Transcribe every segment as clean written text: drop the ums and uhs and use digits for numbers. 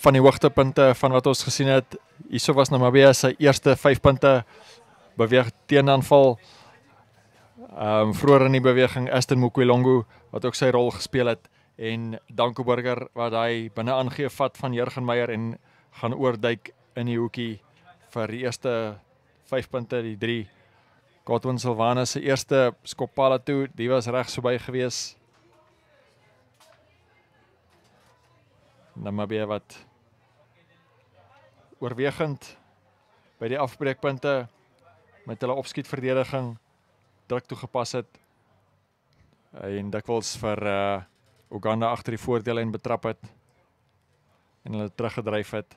van die hoogtepunte van wat ons gesien het. Hierso was Namibia sy eerste 5 punte beweeg teenaanval. Vroeër in die beweging Aston Mokwelongo wat ook sy rol gespeel het en Danko Burger wat hy binne aangee vat van Jurgen Meyer en gaan oorduik in die hoekie vir die eerste 5 punte, die 3. Godwin Silvanus se eerste skoppala toe, die was regs verby gewees. Namibia wat oorwegend by die afbreekpunte met hulle opskietverdediging druk toegepas het en dikwels vir Uganda agter die voordele betrap het en hulle teruggedryf het.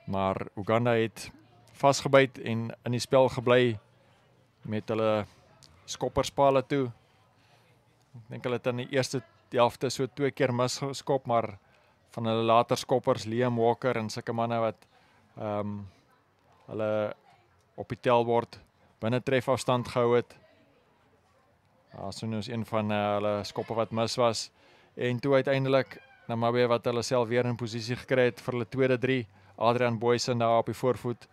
Maar Uganda het vasgebyt en in die spel gebly met hulle skopperspale toe. Ek dink hulle het in die eerste helfte so 2 keer misgeskop, maar van hulle later skoppers, Liam Walker en sulke manne wat hulle op die telbord binne trefafstand gehou het. So nou is een van hulle skoppe wat mis was. En toe uiteindelik Namibia wat hulle self weer in posisie gekry het vir hulle tweede 3. Adrian Boysen daar op die voorvoet.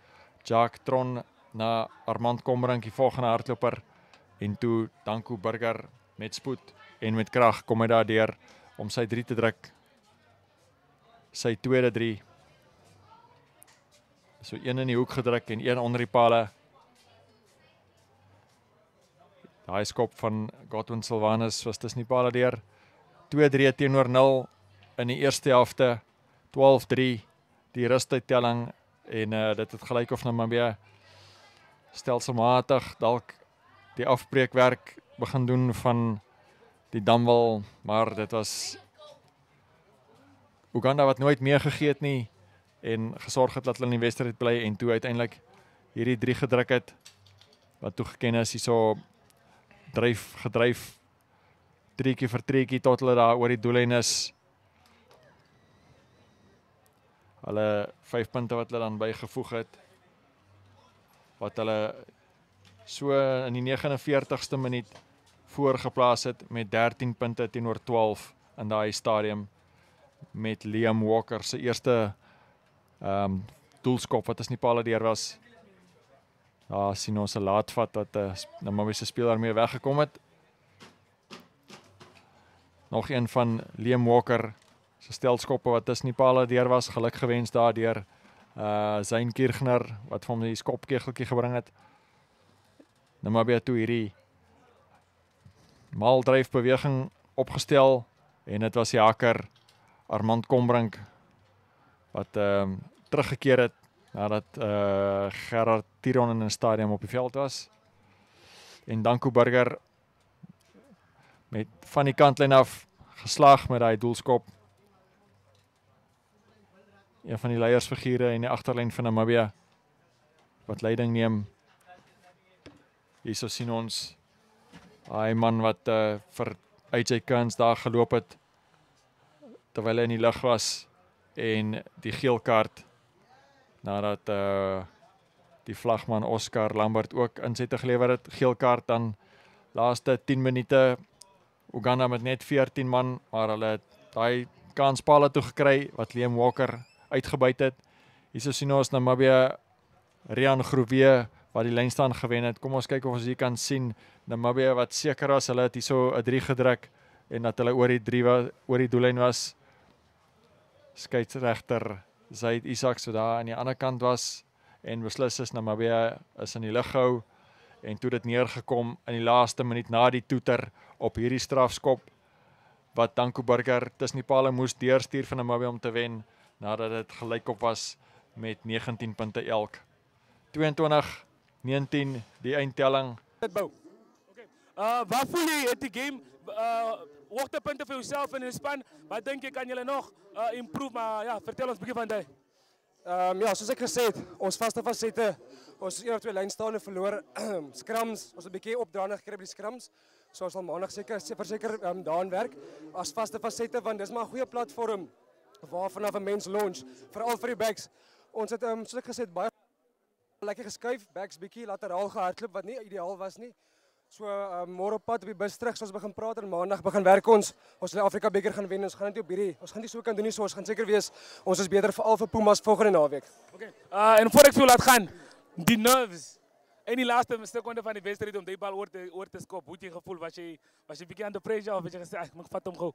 Jacques Tron na Armand Kombrink, die volgende hardloper. En toe Danko Burger met spoed en met krag kom hy daar deur om sy 3 te druk. Sy tweede 3. So 1 in die hoek gedruk en 1 onder die pale. Daai skop van Godwin Silvanus was tussen die pale deur. 2-3 teenoor 0 in die eerste helfte. 12-3 die rustuittelling en dit het gelyk of Namibia stelselmatig dalk die afbreekwerk begin doen van die damwal, maar dit was Uganda wat nooit meer gegee het nie en gesorg het dat hulle in die wedstryd bly en toe uiteindelik hierdie 3 gedruk het wat toegeken is hierso gedryf treetjie vir treetjie tot hulle daar oor die doellyn is. Hulle 5 punte wat hulle dan bygevoeg het wat hulle so in die 49ste minuut voorgeplaas het met 13 punte teenoor 12 in daai stadium met Liam Walker se eerste doelskop wat as nie pale deur was. Daar sien ons 'n laatvat wat Namibia se speler mee weggekom het. Nog een van Liam Walker se stelskoppe wat tussen die pale deur was, geluk gewens daar deur Zayn Kirchner wat vir hom die skopkegeltjie gebring het. Namibia toe hierdie maaldryf beweging opgestel en dit was die hakker Armand Kombrink wat teruggekeer het nadat Gerard Tiron in 'n stadium op die veld was. En Danko Burger met van die kantlyn af geslag met daai doelskop. Een van die leiersfigure in die agterlyn van Namibia wat leiding neem. Hierso sien ons hy man wat vir AJ Kearns daar geloop het terwyl hy in die lug was en die geel kaart nadat die vlagman Oscar Lambert ook insette gelewer het. Geel kaart dan laaste 10 minute Uganda met net 14 man, maar hulle het daai kanspale toe gekry wat Liam Walker uitgebuit het. Hierso sien ons Namibia Rian Groewe wat die lynstaan gewen het. Kom ons kyk of ons hier kan sien Namibia wat seker was hulle het hierso 'n 3 gedruk en dat hulle oor die doellyn was. Skeieregter Zaid Isak so daar aan die ander kant was en beslis is Namibia is in die lug gehou en toe dit neergekom in die laaste minuut na die toeter op hierdie strafskop wat Danko Burger tussen die pale moes deurstuur van Namibia om te wen nadat dit gelykop was met 19 punte elk. 22-19 die eindtelling. Wat voel jy uit die game? Hoogtepunte vir jouself in die span. Wat dink jy kan julle nog improve? Maar ja, vertel ons 'n bietjie van dit. Ja, soos ek gesê het, ons vaste fasette, ons 1 of 2 lynstaande verloor. Scrums, ons 'n bietjie opdraande gekry by die scrums. So ons sal maandag verseker daaraan werk as vaste fasette want dis maar 'n goeie platform waarvanaf 'n mens launch, veral vir die backs. Ons het soos ek gesê het baie lekker geskuif, backs bietjie lateraal gehardloop wat nie ideaal was nie. So môre op pad op die bus terug, so ons begin praat en maandag begin werk ons die Afrika beker gaan wen. Ons gaan dit op hierdie, ons gaan nie so kan doen nie, so ons gaan seker wees ons is beter veral vir Pumas volgende naweek. Okay. En voor ek vir jou laat gaan, die nerves. En die laaste sekonde van die wedstryd om die bal oor te skop, hoe het jy gevoel? Was jy bietjie aan die pressure of het jy gesê ek moet vat hom gou?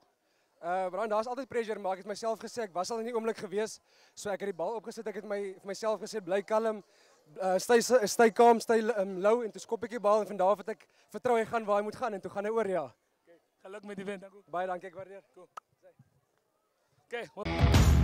Brian, daar's altyd pressure, maar ek het myself gesê ek was al in die oomblik gewees, so ek het die bal opgesit, ek het vir myself gesê bly kalm, stay calm, stay low en toe skop ek die bal en van daar af het ek vertrou hy gaan waar hy moet gaan en toe gaan hy oor, ja. Okay. Geluk met die wen, dankie. Baie dankie, ek waardeer. Cool. Okay.